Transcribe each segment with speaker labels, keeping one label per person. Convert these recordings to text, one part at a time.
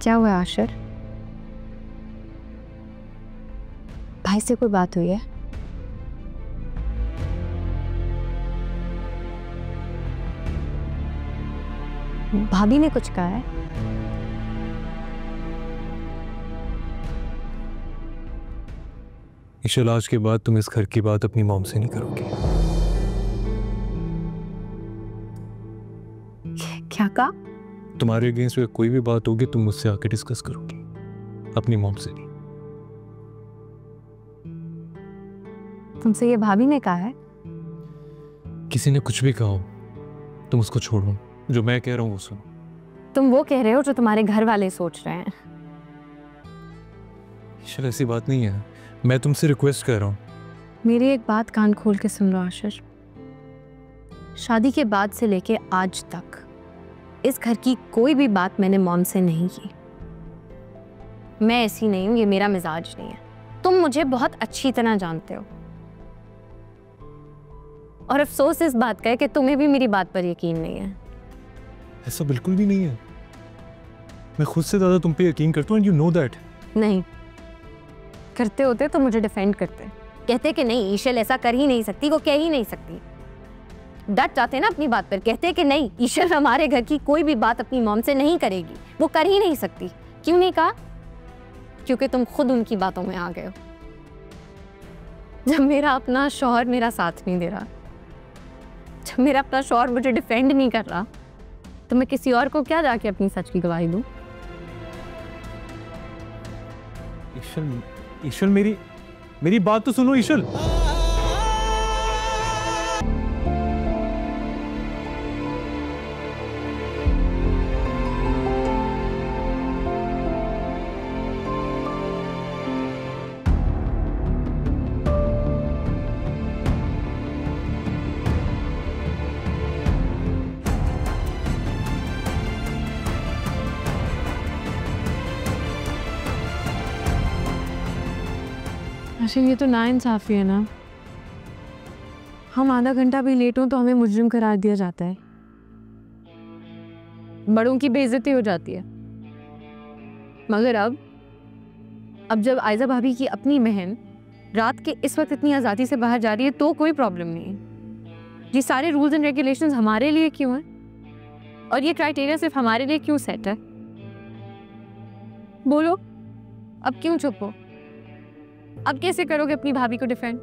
Speaker 1: क्या हुआ आशिर? भाई से कोई बात हुई है? भाभी ने कुछ कहा है?
Speaker 2: ईशल, आज के बाद तुम इस घर की बात अपनी मॉम से नहीं करोगी।
Speaker 1: क्या कहा?
Speaker 2: तुम्हारे अगेंस्ट कोई भी बात होगी तुम मुझसे आके डिस्कस करोगी, अपनी मॉम से नहीं।
Speaker 1: तुमसे ये भाभी ने कहा है?
Speaker 2: किसी ने कुछ भी कहा हो तुम उसको छोड़ो, जो मैं कह रहा हूँ वो सुनो।
Speaker 1: तुम वो कह रहे हो जो तुम्हारे घर वाले सोच रहे हैं।
Speaker 2: ईशल, ऐसी बात नहीं है, मैं तुमसे रिक्वेस्ट कर रहा हूँ।
Speaker 1: मेरी एक बात कान खोल के सुन लो आशिर। शादी के बाद से लेके आज तक इस घर की कोई भी बात मैंने मॉम से नहीं की। मैं ऐसी नहीं हूं, ये मेरा मिजाज नहीं है। तुम मुझे बहुत अच्छी तरह जानते हो और अफसोस इस बात का है कि तुम्हें भी मेरी बात पर यकीन नहीं है।
Speaker 2: ऐसा बिल्कुल भी नहीं है, मैं खुद से ज्यादा तुम पे यकीन करता हूँ, एंड यू नो दैट।
Speaker 1: नहीं करते होते तो मुझे डिफेंड करते, कहते कि नहीं ईशल ऐसा कर ही नहीं सकती, वो कह ही नहीं सकती। डट जाते ना अपनी बात पर, कहते कि नहीं ईशल हमारे घर की कोई भी बात अपनी मॉम से नहीं करेगी, वो कर ही नहीं सकती। क्यों नहीं कहा? क्योंकि तुम खुद उनकी बातों में आ गए हो। जब मेरा अपना शौहर मेरा साथ नहीं दे रहा, जब मेरा अपना शौहर मुझे डिफेंड नहीं कर रहा, तो मैं किसी और को क्या जाके अपनी सच की गवाही दूं?
Speaker 2: ईशल, ईशल, मेरी बात तो सुनो ईशल।
Speaker 1: आशिर, ये तो नाइंसाफी है ना। हम आधा घंटा भी लेट हो तो हमें मुजरिम करार दिया जाता है, बड़ों की बेइज्जती हो जाती है। मगर अब जब आयजा भाभी की अपनी बहन रात के इस वक्त इतनी आज़ादी से बाहर जा रही है तो कोई प्रॉब्लम नहीं है। ये सारे रूल्स एंड रेगुलेशंस हमारे लिए क्यों हैं? और ये क्राइटेरिया सिर्फ हमारे लिए क्यों सेट है? बोलो, अब क्यों चुप हो? अब कैसे करोगे अपनी भाभी को डिफेंड?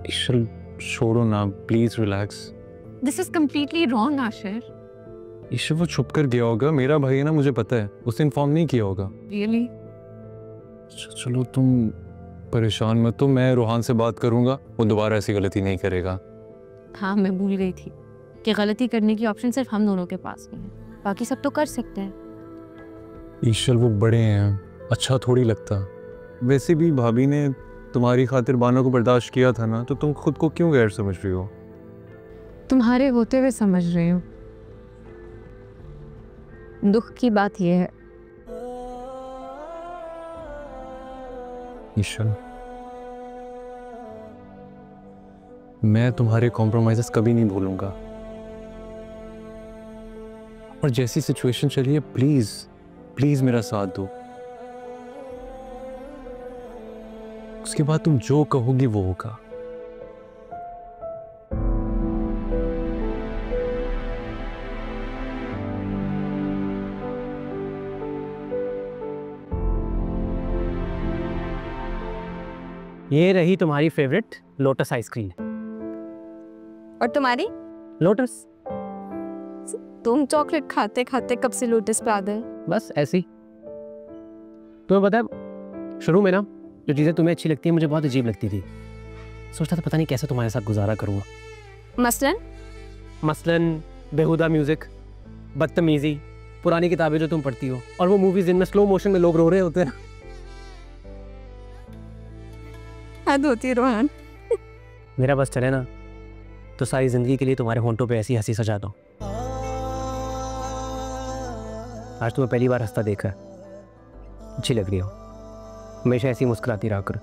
Speaker 2: ईशल, छोड़ो ना, please relax.
Speaker 1: This is completely wrong Ashir.
Speaker 2: Ishal, वो छुप कर गया होगा, मेरा भाई है ना, मुझे पता है, उसने इन्फॉर्म नहीं किया होगा।
Speaker 1: रियली?
Speaker 2: चलो तुम परेशान मत हो, मैं रोहान से बात करूंगा, वो दोबारा ऐसी गलती नहीं करेगा।
Speaker 1: हाँ, मैं भूल गई थी कि गलती करने की ऑप्शन सिर्फ हम दोनों के पास नहीं है, बाकी सब तो कर सकते हैं।
Speaker 2: ईशल, वो बड़े हैं, अच्छा थोड़ी लगता। वैसे भी भाभी ने तुम्हारी खातिर बाना को बर्दाश्त किया था ना, तो तुम खुद को क्यों गैर समझ रही हो?
Speaker 1: तुम्हारे होते हुए समझ रही हूँ। दुख की बात यह है
Speaker 2: ईशल, मैं तुम्हारे कॉम्प्रोमाइजेस कभी नहीं भूलूंगा, और जैसी सिचुएशन चली है प्लीज प्लीज मेरा साथ दो। उसके बाद तुम जो कहोगी वो होगा।
Speaker 3: ये रही तुम्हारी फेवरेट लोटस आइसक्रीम।
Speaker 1: और तुम्हारी?
Speaker 3: लोटस।
Speaker 1: तुम चॉकलेट खाते खाते कब से लोटस पे आ गए?
Speaker 3: बस ऐसे ही। तुम्हें पता है, शुरू में ना जो चीज़ें तुम्हें अच्छी लगती है मुझे बहुत अजीब लगती थी। सोचता था पता नहीं कैसे तुम्हारे साथ गुजारा करूँगा। मसलन बेहुदा म्यूजिक, बदतमीजी, पुरानी किताबें जो तुम पढ़ती हो, और वो मूवीज जिनमें स्लो मोशन में लोग रो रहे होते हैं।
Speaker 1: हद होती है रोहन।
Speaker 3: मेरा बस चले ना तो सारी जिंदगी के लिए तुम्हारे होंठों पे ऐसी हंसी सजा दो। आज तुम्हें पहली बार हंसता देखा, अच्छी लग रही हो। हमेशा ऐसी मुस्कुराती रहा करो।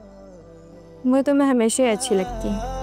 Speaker 1: मुझे तो मैं हमेशा ही अच्छी लगती है।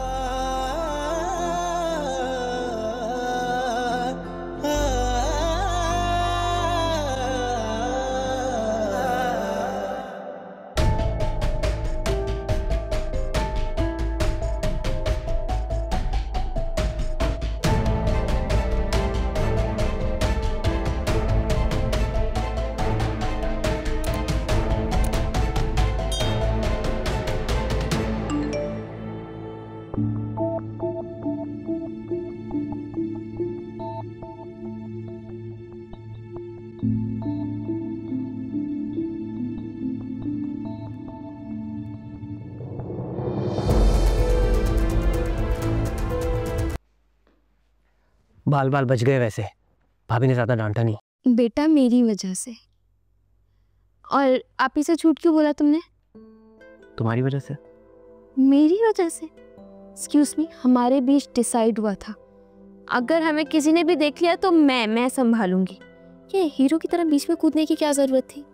Speaker 3: बाल बाल बच गए वैसे, भाभी ने ज़्यादा डांटा नहीं।
Speaker 1: बेटा मेरी वजह से। और आप ही से झूठ क्यों बोला तुमने?
Speaker 3: तुम्हारी वजह से।
Speaker 1: मेरी वजह से? एक्सक्यूज मी, हमारे बीच डिसाइड हुआ था अगर हमें किसी ने भी देख लिया तो मैं संभालूंगी। ये हीरो की तरह बीच में कूदने की क्या जरूरत थी?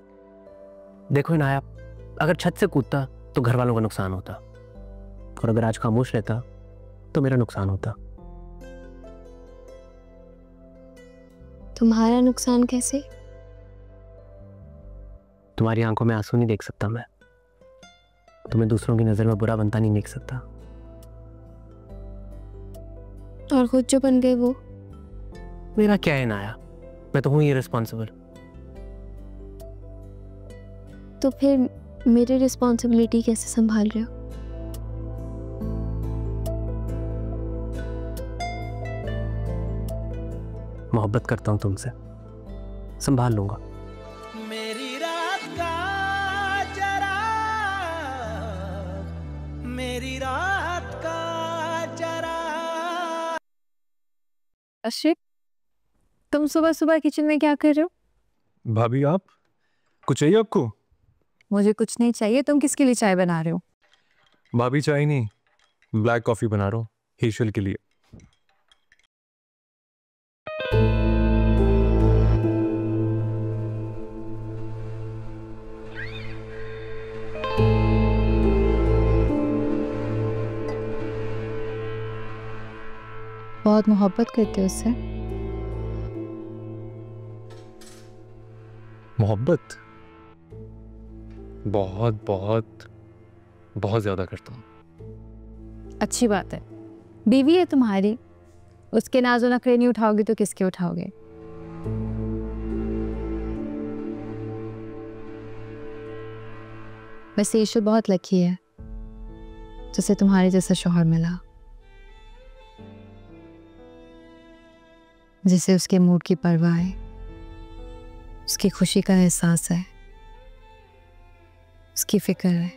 Speaker 3: देखो इनाया, अगर छत से कूदता तो घर वालों का नुकसान होता, और अगर आज खामोश रहता तो मेरा नुकसान होता।
Speaker 1: तुम्हारा नुकसान कैसे?
Speaker 3: तुम्हारी आंखों में आंसू नहीं देख सकता मैं, तुम्हें दूसरों की नजर में बुरा बनता नहीं देख सकता।
Speaker 1: और खुद जो बन गए वो?
Speaker 3: मेरा क्या है नाया, मैं तो हूं ही रिस्पॉन्सिबल।
Speaker 1: तो फिर मेरी रिस्पॉन्सिबिलिटी कैसे संभाल रहे हो?
Speaker 3: मोहब्बत करता हूं तुमसे, संभाल लूंगा।
Speaker 4: मेरी रात का जरा, मेरी रात का जरा।
Speaker 1: अशिक, तुम सुबह सुबह किचन में क्या कर रहे हो?
Speaker 2: भाभी आप, कुछ चाहिए आपको?
Speaker 1: मुझे कुछ नहीं चाहिए। तुम किसके लिए चाय बना रहे हो?
Speaker 2: भाभी चाय नहीं, ब्लैक कॉफी बना रहा हूँ हेशल के लिए।
Speaker 1: बहुत मोहब्बत करते हो उससे?
Speaker 2: मोहब्बत बहुत बहुत बहुत ज्यादा करता हूँ।
Speaker 1: अच्छी बात है, बीवी है तुम्हारी, उसके नाज़ो नखरे नहीं उठाओगे तो किसके उठाओगे? वैसे ईशु बहुत लकी है जिसे तुम्हारे जैसा शौहर मिला, जिसे उसके मूड की परवाह है, उसकी खुशी का एहसास है, उसकी फिक्र है।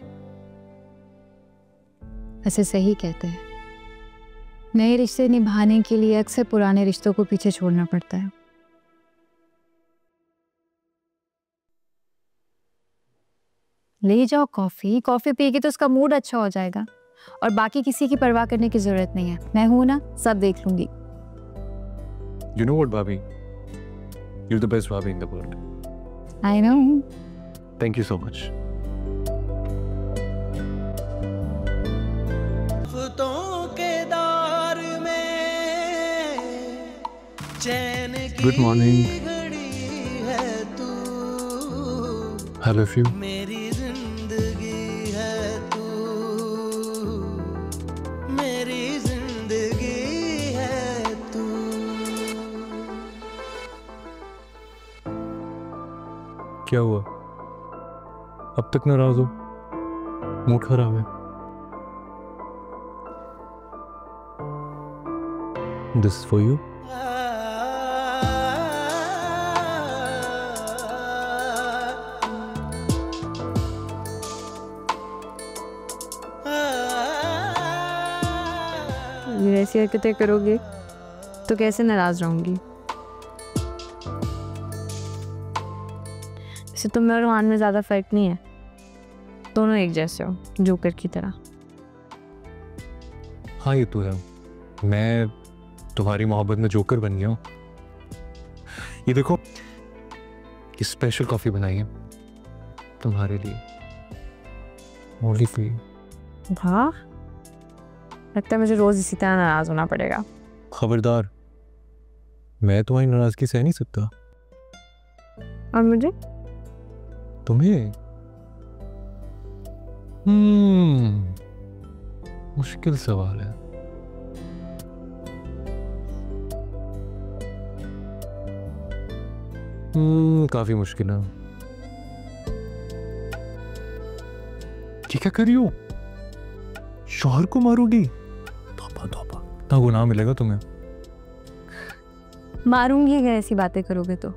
Speaker 1: ऐसे सही कहते हैं, नए रिश्ते निभाने के लिए अक्सर पुराने रिश्तों को पीछे छोड़ना पड़ता है। ले जाओ कॉफी, कॉफी पिएगी तो उसका मूड अच्छा हो जाएगा, और बाकी किसी की परवाह करने की जरूरत नहीं है। मैं हूं ना, सब देख लूंगी।
Speaker 2: You know what, Bhabhi? You're the best Bhabhi in the world.
Speaker 1: I know.
Speaker 2: Thank you so much.
Speaker 4: फ़तों के दौर में चैन की
Speaker 2: Good morning.
Speaker 4: घड़ी है तू,
Speaker 2: I love you.
Speaker 4: मेरी जिंदगी है तू, मेरी जिंदगी है तू।
Speaker 2: क्या हुआ? अब तक नाराज हो? मूड खराब है? This is for you.
Speaker 1: ऐसी हरकतें करोगे तो कैसे नाराज रहूंगी? वैसे तुम और रोहान में ज्यादा फर्क नहीं है, दोनों एक जैसे हो, जोकर की तरह।
Speaker 2: हाँ ये तो है, मैं तुम्हारी मोहब्बत में जोकर बन गया हूँ। ये देखो, ये स्पेशल कॉफी बनाई है तुम्हारे लिए, ओनली फॉर यू।
Speaker 1: वाह, लगता है मुझे रोज इसी तरह नाराज होना पड़ेगा।
Speaker 2: खबरदार, मैं तुम्हारी नाराजगी सह नहीं सकता।
Speaker 1: और मुझे?
Speaker 2: तुम्हें? मुश्किल सवाल है। काफी मुश्किल है। ये क्या कर रही हो? शौहर को मारोगी? तौबा तौबा, इतना गुनाह मिलेगा तुम्हें।
Speaker 1: मारूंगी अगर ऐसी बातें करोगे तो।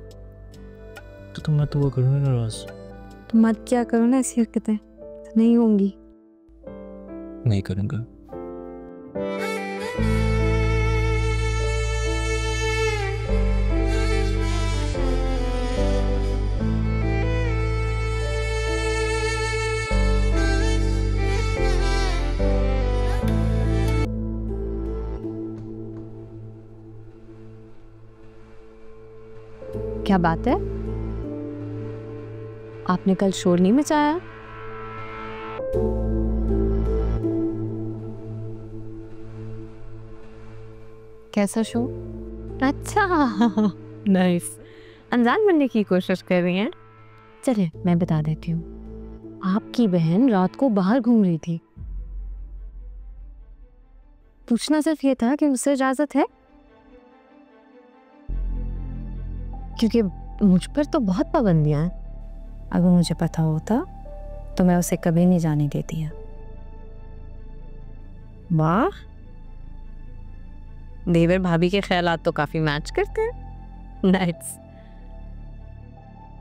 Speaker 2: तुम मत हुआ करो ना नाराज।
Speaker 1: तुम मत क्या करो ना ऐसी हरकतें, नहीं होंगी।
Speaker 2: नहीं करूंगा।
Speaker 1: क्या बात है? आपने कल शोर नहीं मचाया? कैसा शो? अच्छा, नाइस। अनजान बनने की कोशिश कर रही हैं? चलिए मैं बता देती हूँ। आपकी बहन रात को बाहर घूम रही थी। पूछना सिर्फ ये था कि उससे इजाजत है, क्योंकि मुझ पर तो बहुत पाबंदियां हैं। अगर मुझे पता होता तो मैं उसे कभी नहीं जाने देती है। वाह, देवर भाभी के ख्यालात तो काफी मैच करते हैं। नाइस।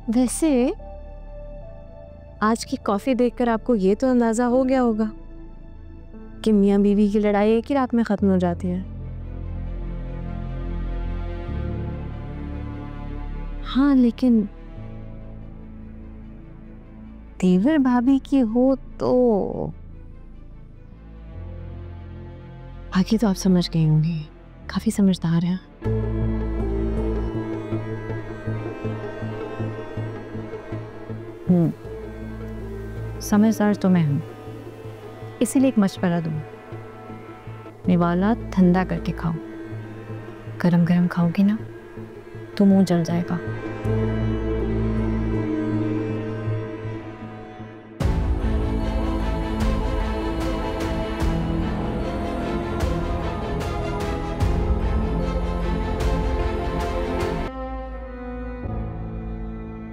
Speaker 1: वैसे आज की कॉफी देखकर आपको ये तो अंदाजा हो गया होगा कि मियाँ बीवी की लड़ाई एक ही रात में खत्म हो जाती है। हाँ, लेकिन देवर भाभी की हो तो बाकी तो आप समझ गई होंगी, काफी समझदार हैं। समझदार तो मैं हूँ, इसीलिए एक मशवरा दूँ। निवाला ठंडा करके खाओ, गरम गरम खाओगी ना तो मुंह जल जाएगा।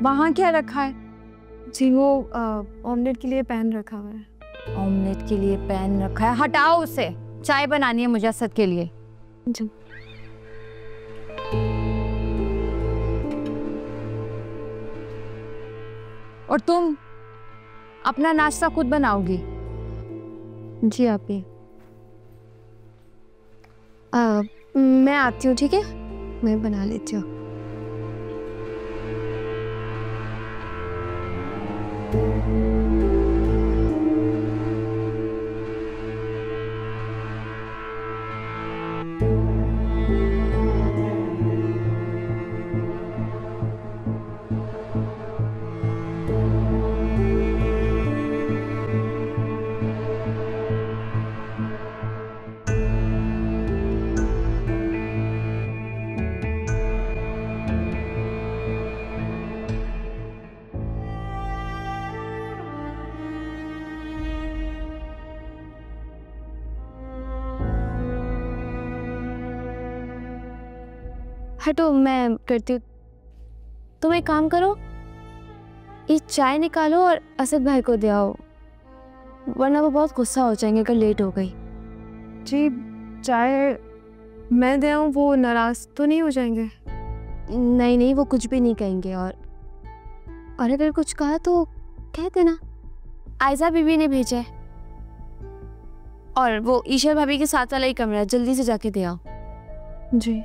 Speaker 5: वहाँ क्या रखा है? जी वो ऑमलेट के लिए पैन रखा हुआ है।
Speaker 1: ऑमलेट के लिए पैन रखा है? हटाओ उसे, चाय बनानी है मुझे असद के लिए।
Speaker 5: जी। और तुम अपना नाश्ता खुद बनाओगी?
Speaker 1: जी आप ही।
Speaker 5: मैं आती हूँ, ठीक है? मैं बना लेती हूँ। हटो, मैं करती हूँ। तुम एक काम करो, ये चाय निकालो और असद भाई को दे आओ, वरना वो बहुत गुस्सा हो जाएंगे अगर लेट हो गई। जी, चाय मैं दे आऊँ, वो नाराज तो नहीं हो जाएंगे? नहीं नहीं, वो कुछ भी नहीं कहेंगे। और अगर कुछ कहा तो कह देना, आयजा बीबी ने भेजा है। और वो ईशा भाभी के साथ वाला ही कमरा है, जल्दी से जाके दे आओ। जी।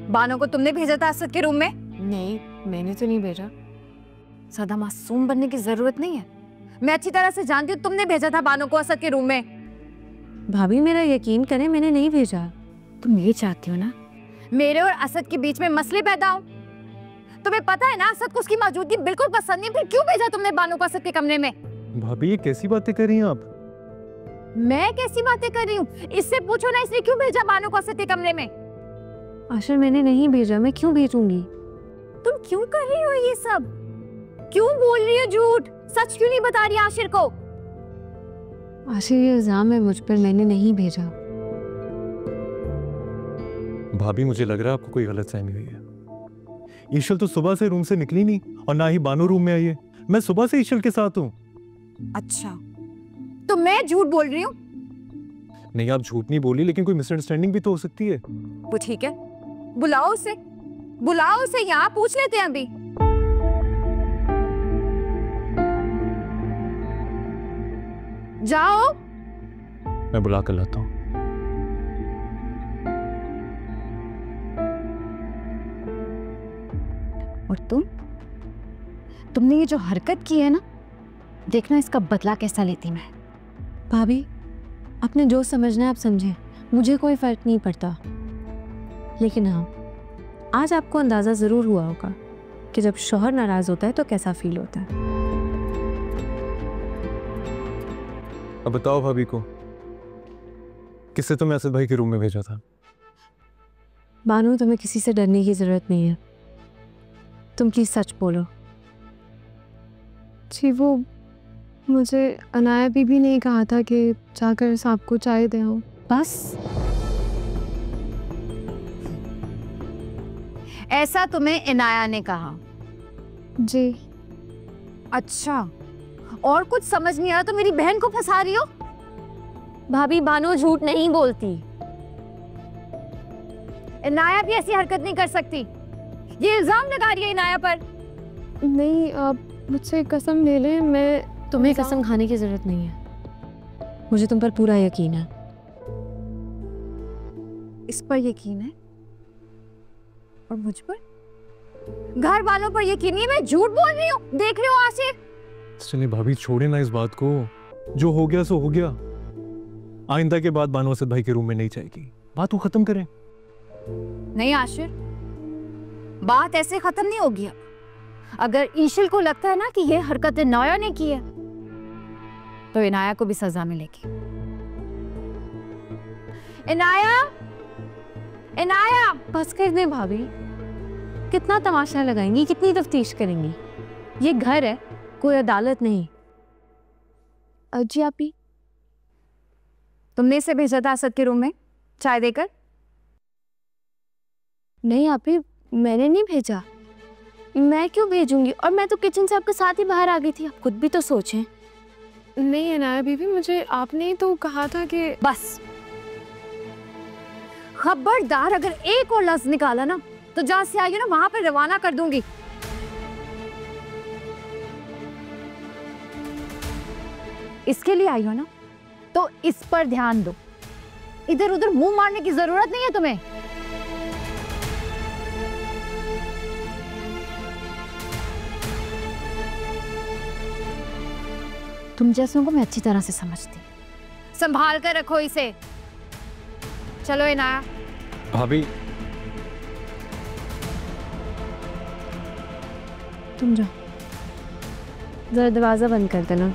Speaker 1: बानो को तुमने भेजा था असद के रूम में?
Speaker 5: नहीं, मैंने तो नहीं भेजा।
Speaker 1: सदा मासूम बनने की जरूरत नहीं है। मैं अच्छी तरह से जानती हूँ तुमने भेजा था बानो को असद के रूम में।
Speaker 5: भाभी मेरा यकीन करें, मैंने नहीं भेजा। तुम ये चाहती हो ना
Speaker 1: मेरे और असद के बीच में मसले पैदा हो? तुम्हें पता है ना असद को उसकी मौजूदगी बिल्कुल पसंद नहीं, फिर क्यों भेजा तुमने बानो को असद के कमरे में?
Speaker 2: भाभी ये कैसी बातें कर रही हैं आप?
Speaker 1: मैं कैसी बातें कर रही हूँ? इससे पूछो ना इसने क्यों भेजा बानो को असद के कमरे में?
Speaker 5: आशिर मैंने नहीं भेजा, मैं क्यों भेजूंगी?
Speaker 1: तुम क्यों कर रही हो ये सब? क्यों बोल रही हो झूठ? सच क्यों नहीं बता रही आशिर को?
Speaker 5: आशिर ये इल्जाम है मुझ पर, मैंने नहीं भेजा।
Speaker 2: भाभी मुझे लग रहा है आपको कोई गलतफहमी हुई है। ईशल तो सुबह से रूम से निकली नहीं और ना ही बानो रूम में आई है। मैं सुबह से ईशल के साथ हूँ।
Speaker 1: अच्छा, तो मैं झूठ बोल रही हूँ?
Speaker 2: नहीं, आप झूठ नहीं बोली, लेकिन कोई मिसअंडरस्टैंडिंग भी तो हो सकती है।
Speaker 1: वो ठीक है, बुलाओ उसे, बुलाओ उसे, यहाँ पूछ लेते हैं अभी। जाओ।
Speaker 2: मैं बुला कर लाता हूँ।
Speaker 1: और तुमने ये जो हरकत की है ना, देखना इसका बदला कैसा लेती मैं।
Speaker 5: भाभी, आपने जो समझना है आप समझें, मुझे कोई फर्क नहीं पड़ता। लेकिन हाँ, आज आपको अंदाज़ा ज़रूर हुआ होगा कि जब शौहर नाराज़ होता है तो कैसा फील होता है।
Speaker 2: अब बताओ भाभी को, किससे तुम्हें असद भाई के रूम में भेजा था?
Speaker 5: बानू, तुम्हें किसी से डरने की ज़रूरत नहीं है। तुम प्लीज़ सच बोलो।
Speaker 6: जी, वो मुझे अनाया बीबी ने कहा था कि जाकर साहब को चाय दे आओ।
Speaker 1: बस ऐसा तुम्हें इनाया ने कहा?
Speaker 6: जी।
Speaker 1: अच्छा, और कुछ समझ नहीं आ रहा तो मेरी बहन को फंसा रही हो?
Speaker 5: भाभी, बानू झूठ नहीं बोलती।
Speaker 1: इनाया भी ऐसी हरकत नहीं कर सकती। ये इल्जाम लगा रही है इनाया पर।
Speaker 6: नहीं, आप मुझसे कसम ले लें। मैं
Speaker 5: तुम्हें कसम खाने की जरूरत नहीं है, मुझे तुम पर पूरा यकीन है।
Speaker 1: इस पर यकीन है और मुझ पर? घर वालों पर यकीन नहीं है? मैं झूठ बोल रही हूँ, देख रही हो आसिफ।
Speaker 2: चलिए भाभी, छोड़े ना इस बात को, जो हो गया सो हो गया। आइंदा के बाद बानो असद भाई के रूम में नहीं जाएगी, बात वो खत्म करें।
Speaker 1: नहीं आशिर, बात ऐसे खत्म नहीं होगी। अब अगर ईशिल को लगता है ना कि ये हरकत इनाया ने की है, तो इनाया को भी सजा मिलेगी। इनाया, इनाया!
Speaker 5: बस कर दे भाभी, कितना तमाशा लगाएंगी, कितनी तफ्तीश करेंगी? ये घर है, कोई अदालत नहीं।
Speaker 6: जी आपी,
Speaker 1: तुमने इसे भेजा था असद के रूम में चाय देकर?
Speaker 5: नहीं आपी, मैंने नहीं भेजा। मैं क्यों भेजूंगी? और मैं तो किचन से आपके साथ ही बाहर आ गई थी। आप खुद भी तो सोचें।
Speaker 6: नहीं अनाया बीबी, मुझे आपने तो कहा था कि
Speaker 1: बस खबरदार, अगर एक और लफ्ज निकाला ना तो जहां से आई हो ना वहां पर रवाना कर दूंगी। इसके लिए आई हो ना तो इस पर ध्यान दो, इधर उधर मुंह मारने की जरूरत नहीं है तुम्हें। तुम जैसों को मैं अच्छी तरह से समझती। संभाल कर रखो इसे। चलो इनाया।
Speaker 2: भाभी,
Speaker 5: तुम जाओ, जरा दरवाजा बंद कर देना।